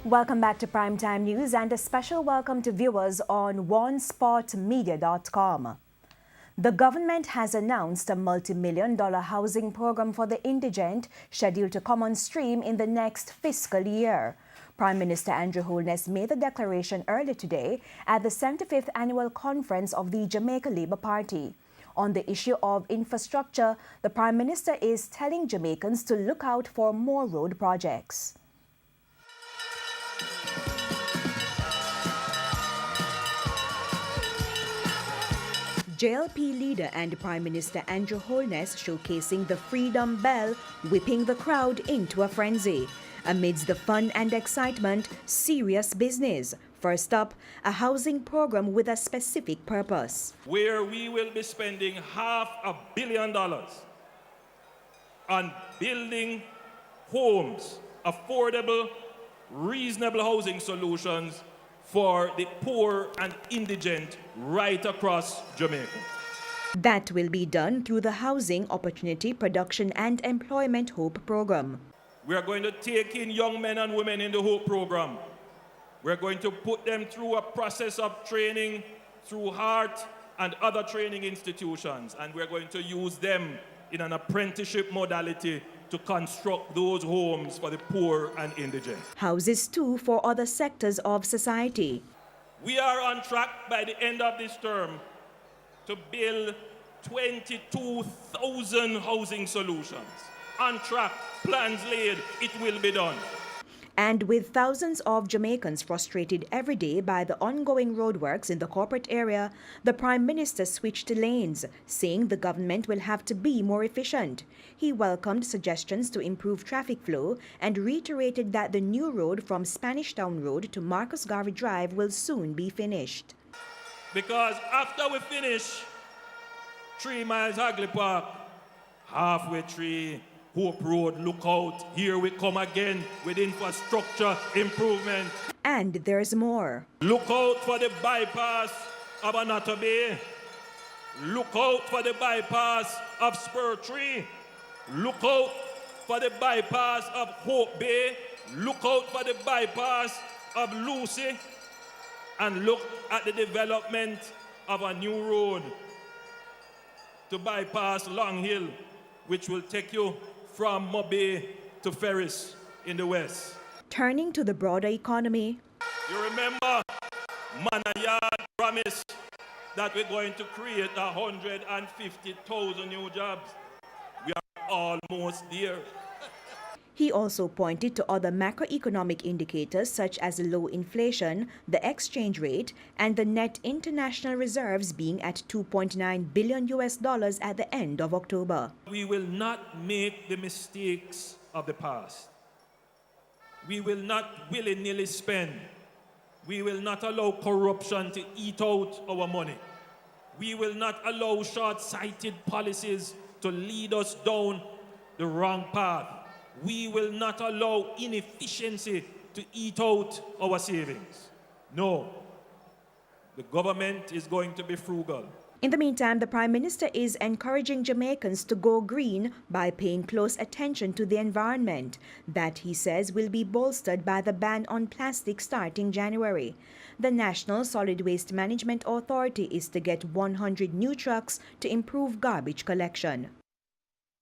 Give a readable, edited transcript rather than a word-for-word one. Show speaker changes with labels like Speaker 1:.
Speaker 1: Welcome back to Primetime News and a special welcome to viewers on OneSpotMedia.com. The government has announced a multi-million-dollar housing program for the indigent scheduled to come on stream in the next fiscal year. Prime Minister Andrew Holness made the declaration earlier today at the 75th Annual Conference of the Jamaica Labour Party. On the issue of infrastructure, the Prime Minister is telling Jamaicans to look out for more road projects. JLP leader and Prime Minister Andrew Holness showcasing the Freedom Bell, whipping the crowd into a frenzy. Amidst the fun and excitement, serious business. First up, a housing program with a specific purpose.
Speaker 2: Where we will be spending $500 million on building homes, affordable, reasonable housing solutions for the poor and indigent right across Jamaica.
Speaker 1: That will be done through the Housing Opportunity Production and Employment Hope Program.
Speaker 2: We are going to take in young men and women in the Hope Program. We're going to put them through a process of training through HEART and other training institutions, and we're going to use them in an apprenticeship modality to construct those homes for the poor and indigent.
Speaker 1: Houses too for other sectors of society.
Speaker 2: We are on track by the end of this term to build 22,000 housing solutions. On track, plans laid, it will be done.
Speaker 1: And with thousands of Jamaicans frustrated every day by the ongoing roadworks in the corporate area, the Prime Minister switched lanes, saying the government will have to be more efficient. He welcomed suggestions to improve traffic flow and reiterated that the new road from Spanish Town Road to Marcus Garvey Drive will soon be finished.
Speaker 2: Because after we finish 3 miles Hagley Park, halfway through Hope Road, look out, here we come again with infrastructure improvement.
Speaker 1: And there's more.
Speaker 2: Look out for the bypass of Anato Bay. Look out for the bypass of Spur Tree. Look out for the bypass of Hope Bay. Look out for the bypass of Lucy. And look at the development of a new road to bypass Long Hill, which will take you from Mobay to Ferris in the west.
Speaker 1: Turning to the broader economy.
Speaker 2: You remember Manayard promised that we're going to create 150,000 new jobs. We are almost there.
Speaker 1: He also pointed to other macroeconomic indicators such as low inflation, the exchange rate, and the net international reserves being at $2.9 billion at the end of October.
Speaker 2: We will not make the mistakes of the past. We will not willy-nilly spend. We will not allow corruption to eat out our money. We will not allow short-sighted policies to lead us down the wrong path. We will not allow inefficiency to eat out our savings. No, the government is going to be frugal.
Speaker 1: In the meantime, the Prime Minister is encouraging Jamaicans to go green by paying close attention to the environment. That, he says, will be bolstered by the ban on plastic starting January. The National Solid Waste Management Authority is to get 100 new trucks to improve garbage collection.